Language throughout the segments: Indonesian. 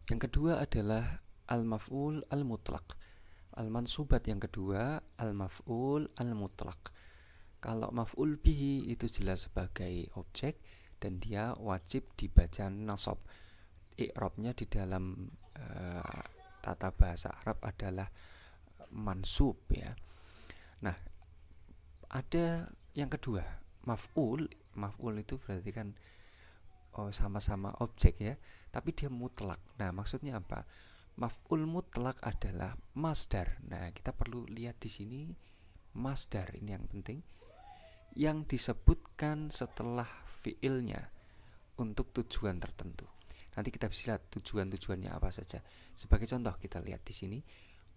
Yang kedua adalah al-maf'ul al-mutlaq. Al-mansubat yang kedua al-maf'ul al-mutlaq. Kalau maf'ul bihi itu jelas sebagai objek dan dia wajib dibaca nasab. I'rabnya di dalam tata bahasa Arab adalah mansub ya. Nah, ada yang kedua, maf'ul. Maf'ul itu berarti kan sama-sama objek ya, tapi dia mutlak. Nah, maksudnya apa? Maf'ul mutlak adalah masdar. Nah, kita perlu lihat di sini masdar ini yang penting, yang disebutkan setelah fiilnya untuk tujuan tertentu. Nanti kita bisa lihat tujuan-tujuannya apa saja. Sebagai contoh kita lihat di sini,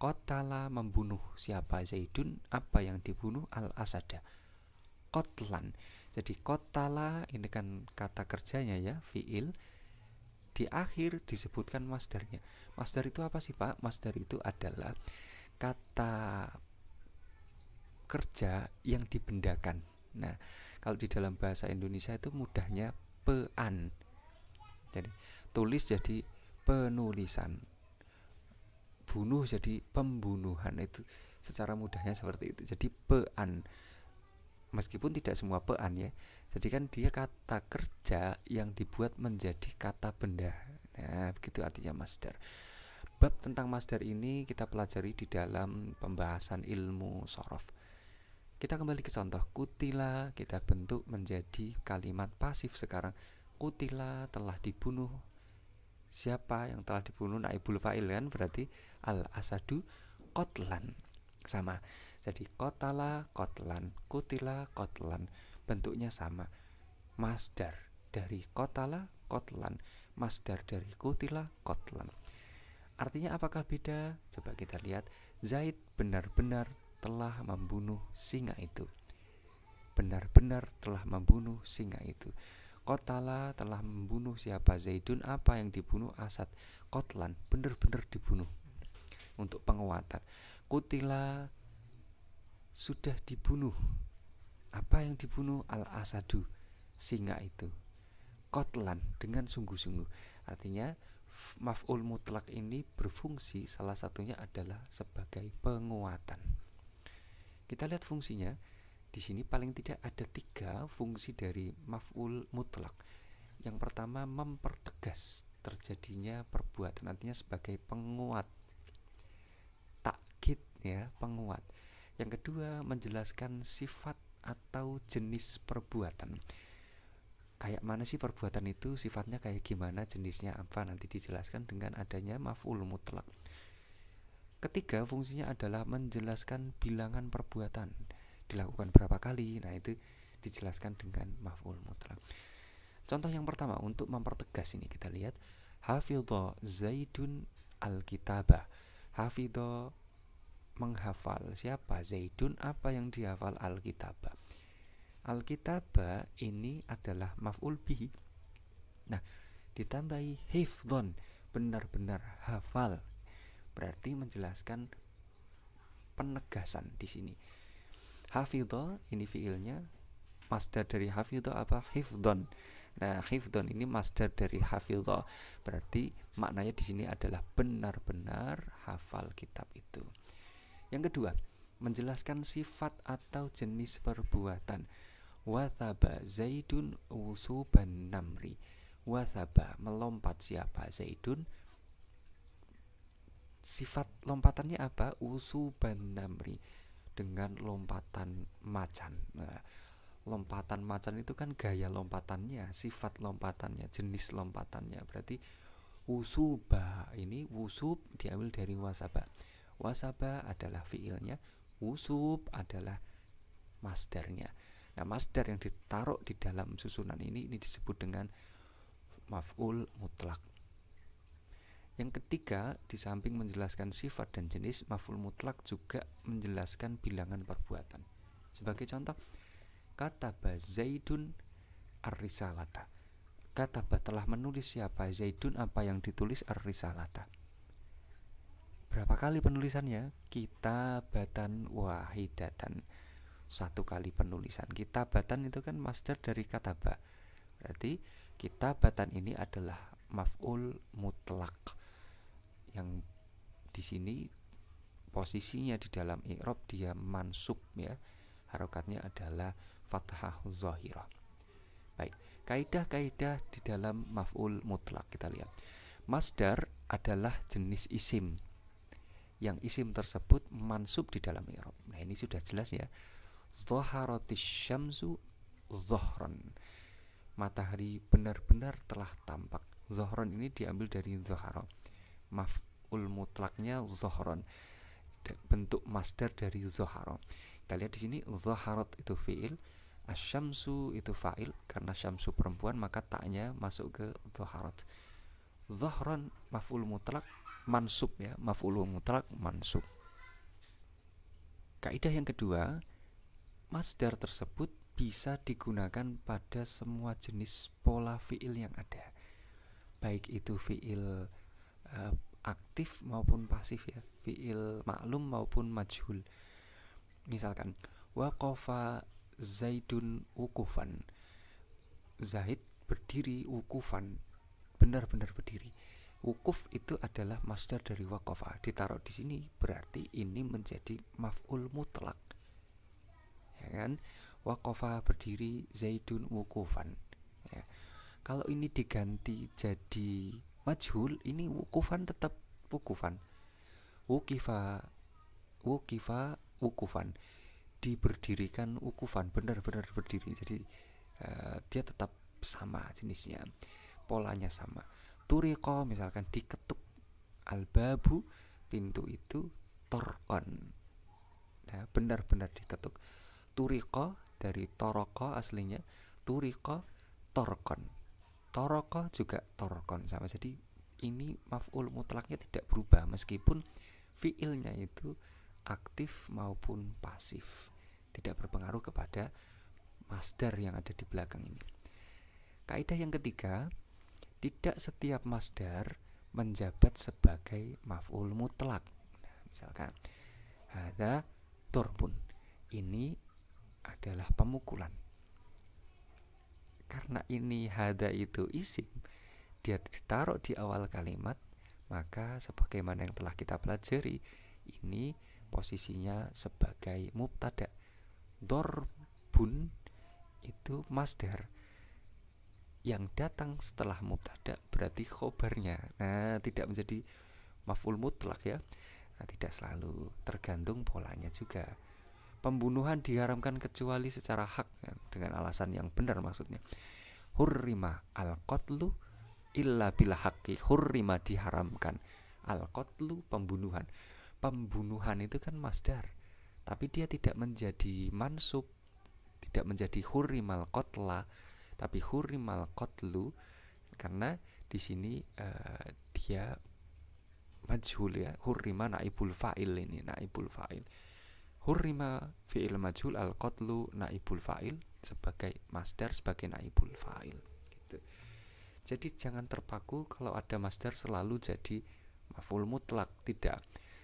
qatala membunuh siapa Zaidun, apa yang dibunuh al-asada. Qatlan. Jadi qatala ini kan kata kerjanya ya, fiil. Di akhir disebutkan masdarnya. Masdar itu apa sih Pak? Masdar itu adalah kata kerja yang dibendakan. Nah, kalau di dalam bahasa Indonesia itu mudahnya pean. Jadi tulis jadi penulisan, bunuh jadi pembunuhan, itu secara mudahnya seperti itu. Jadi pean, meskipun tidak semua pean ya. Jadi kan dia kata kerja yang dibuat menjadi kata benda. Nah, begitu artinya masdar. Bab tentang masdar ini kita pelajari di dalam pembahasan ilmu shorof. Kita kembali ke contoh kutila, kita bentuk menjadi kalimat pasif sekarang. Kutila telah dibunuh. Siapa yang telah dibunuh? Naibul fa'il kan, berarti al-asadu qatlan. Sama. Jadi qatala qatlan, kutila qatlan. Bentuknya sama. Masdar dari qatala qatlan, masdar dari kutila qatlan. Artinya apakah beda? Coba kita lihat. Zaid benar-benar telah membunuh singa itu. Benar-benar telah membunuh singa itu. Qatala telah membunuh siapa? Zaidun, apa yang dibunuh? Asad. Qatlan benar-benar dibunuh. Untuk penguatan. Kutila sudah dibunuh. Apa yang dibunuh? Al-asadu, singa itu. Qatlan dengan sungguh-sungguh. Artinya maf'ul mutlak ini berfungsi, salah satunya adalah sebagai penguatan. Kita lihat fungsinya. Di sini paling tidak ada 3 fungsi dari maf'ul mutlak. Yang pertama, mempertegas terjadinya perbuatan, artinya sebagai penguat, takkid ya, penguat. Yang kedua, menjelaskan sifat atau jenis perbuatan. Kayak mana sih perbuatan itu, sifatnya kayak gimana, jenisnya apa, nanti dijelaskan dengan adanya maf'ul mutlak. Ketiga, fungsinya adalah menjelaskan bilangan perbuatan, dilakukan berapa kali. Nah, itu dijelaskan dengan maf'ul mutlak. Contoh yang pertama untuk mempertegas ini kita lihat, hafidha Zaidun al-kitabah. Hafidha menghafal siapa? Zaidun, apa yang dihafal? Al-kitabah. Al-kitabah ini adalah maf'ul bihi. Nah, ditambahi hifdhon, benar-benar hafal. Berarti menjelaskan penegasan di sini. Hafidho ini fiilnya, masdar dari hafidho apa? Hifdhon. Nah, hifdhon ini masdar dari hafidho. Berarti maknanya di sini adalah benar-benar hafal kitab itu. Yang kedua, menjelaskan sifat atau jenis perbuatan. Wathaba Zaidun wusuban namri. Wathaba melompat siapa? Zaidun. Sifat lompatannya apa? Usuban namri, dengan lompatan macan. Nah, lompatan macan itu kan gaya lompatannya, sifat lompatannya, jenis lompatannya. Berarti wusuba ini, wusub diambil dari wasaba. Wasaba adalah fiilnya, wusub adalah masdarnya. Nah, masdar yang ditaruh di dalam susunan ini disebut dengan maf'ul mutlak. Yang ketiga, di samping menjelaskan sifat dan jenis, maf'ul mutlak juga menjelaskan bilangan perbuatan. Sebagai contoh, kataba Zaidun ar-risalata. Kataba telah menulis siapa? Zaidun, apa yang ditulis? Ar-risalata. Berapa kali penulisannya? Kitabatan wahidatan. 1 kali penulisan. Kitabatan itu kan masdar dari kataba. Berarti kitabatan ini adalah maf'ul mutlak. di sini posisinya di dalam i'rab dia mansub ya. Harokatnya adalah fathah zahirah. Baik, kaidah-kaidah di dalam maf'ul mutlak kita lihat. Masdar adalah jenis isim yang isim tersebut mansub di dalam i'rab. Nah, ini sudah jelas ya. Dhaharatis syamsu dhahran. Matahari benar-benar telah tampak. Dhahran ini diambil dari dhahara. Maf'ul mutlaknya dhahran. Bentuk masdar dari dhahara. Kita lihat di sini dhaharat itu fi'il, asyamsu itu fa'il, karena syamsu perempuan maka taknya masuk ke dhaharat. Dhahran maf'ul mutlak mansub ya, maf'ul mutlak mansub. Kaidah yang kedua, masdar tersebut bisa digunakan pada semua jenis pola fi'il yang ada, baik itu fi'il aktif maupun pasif ya, fi'il maklum maupun majhul. Misalkan waqafa Zaidun wukufan, Zaid berdiri wukufan, benar-benar berdiri. Wukuf itu adalah masdar dari waqafa, ditaruh di sini berarti ini menjadi maf'ul mutlak, ya kan? Waqafa berdiri Zaidun wukufan ya. Kalau ini diganti jadi majhul, ini wukufan tetap wukufan. Wukifa wukufan, diberdirikan wukufan, benar-benar berdiri. Jadi dia tetap sama jenisnya, polanya sama. Turiqo misalkan diketuk, albabu pintu itu, torqon ya, benar-benar diketuk. Turiqo dari toroko aslinya, turiqo torqon, toroko juga torqon, sama. Jadi ini maf'ul mutlaknya tidak berubah meskipun fiilnya itu aktif maupun pasif, tidak berpengaruh kepada masdar yang ada di belakang ini. Kaidah yang ketiga, tidak setiap masdar menjabat sebagai maf'ul mutlak. Nah, misalkan hadza darbun, ini adalah pemukulan. Karena ini hadza itu isim, dia ditaruh di awal kalimat, maka sebagaimana yang telah kita pelajari, ini posisinya sebagai mubtada. Darbun itu masdar yang datang setelah mubtada, berarti khobarnya. Nah, tidak menjadi maf'ul mutlak ya. Nah, tidak selalu, tergantung polanya juga. Pembunuhan diharamkan kecuali secara hak ya, dengan alasan yang benar maksudnya. Hurrima al-qatlu illa bil haqqi. Hurrima diharamkan, al-qatlu pembunuhan. Pembunuhan itu kan masdar, tapi dia tidak menjadi mansub, tidak menjadi hurrimal qatla, tapi hurrimal qatlu, karena di sini dia majhul ya. Hurrima naibul fa'il, ini naibul fa'il. Hurrima fi'il majhul, al qatlu naibul fa'il, sebagai masdar, sebagai naibul fa'il gitu. Jadi jangan terpaku kalau ada masdar selalu jadi maf'ul mutlak, tidak.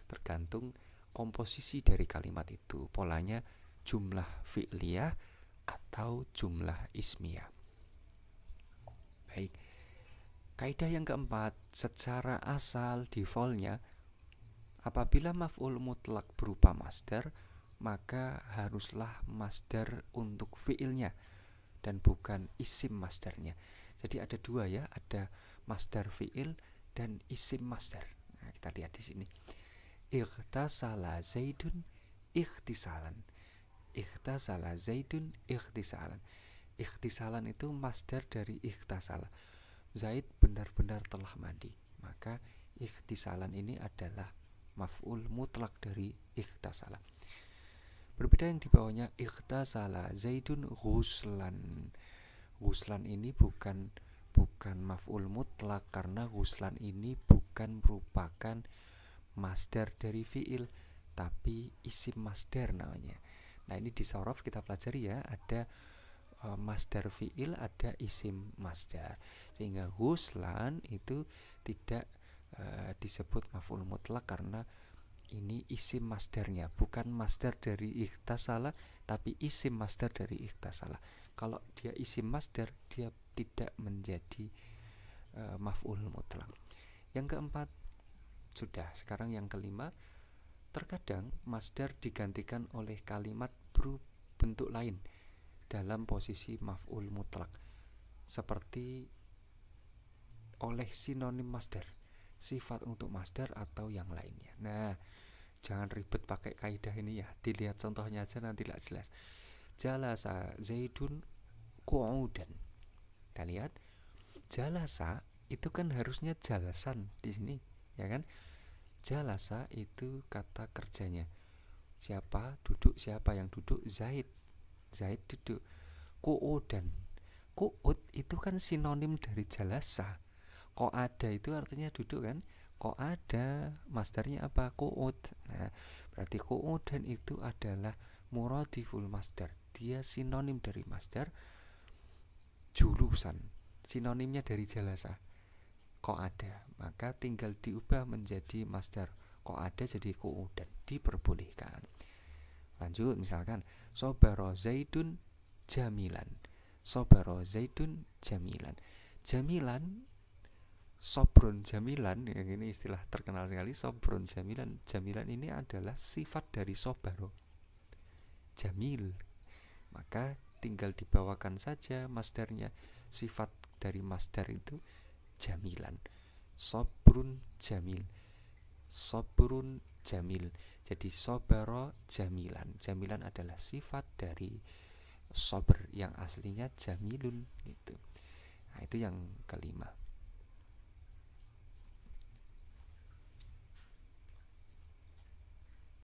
Tergantung komposisi dari kalimat itu, polanya jumlah fi'liyah atau jumlah ismiyah. Baik. Kaidah yang keempat, secara asal defaultnya apabila maf'ul mutlak berupa masdar, maka haruslah masdar untuk fi'ilnya dan bukan isim masdarnya. Jadi ada dua ya, ada masdar fi'il dan isim masdar. Nah, kita lihat di sini. Ightasala Zaidun ightisalan. Ightasala Zaidun ightisalan. Ightisalan itu masdar dari ightasala. Zaid benar-benar telah mandi, maka ightisalan ini adalah maf'ul mutlak dari ightasala. Berbeda yang di bawahnya, ightasala Zaidun ghuslan. Ghuslan ini bukan maf'ul mutlak, karena ghuslan ini bukan merupakan masdar dari fi'il, tapi isim masdar namanya. Nah, ini di sorof kita pelajari ya, ada masdar fi'il, ada isim masdar, sehingga ghuslan itu tidak disebut maf'ul mutlak karena ini isim masdarnya, bukan masdar dari ightasala, tapi isim masdar dari ightasala. Kalau dia isim masdar, dia tidak menjadi maf'ul mutlak. Yang keempat, Sudah, sekarang yang kelima, terkadang masdar digantikan oleh kalimat berbentuk lain dalam posisi maf'ul mutlak, seperti oleh sinonim masdar, sifat untuk masdar atau yang lainnya. Nah, jangan ribet pakai kaidah ini ya, dilihat contohnya aja nanti lah jelas. Jalasa Zaidun qu'udan. Kita lihat, jalasa itu kan harusnya jalasan di sini, ya kan? Jalasa itu kata kerjanya. Siapa duduk, siapa yang duduk? Zaid. Zaid duduk. Qu'udan. Qu'ud itu kan sinonim dari jalasa. Qa'ada itu artinya duduk kan? Qa'ada masdarnya apa? Qu'ud. Nah, berarti qu'udan itu adalah muradiful masdar. Dia sinonim dari masdar, jurusan. Sinonimnya dari jalasa. Qa'ada. Maka tinggal diubah menjadi masdar. Qa'ada jadi qu'udan. Diperbolehkan. Lanjut, misalkan sobaro Zaidun jamilan. Sobaro Zaidun jamilan. Jamilan, sobrun jamilan, yang ini istilah terkenal sekali. Sobrun jamilan. Jamilan ini adalah sifat dari sobaro, jamil. Maka tinggal dibawakan saja masdarnya. Sifat dari masdar itu jamilan. Sobrun jamil. Sobrun jamil. Jadi sobaro jamilan. Jamilan adalah sifat dari sobr yang aslinya jamilun gitu. Nah, itu yang kelima.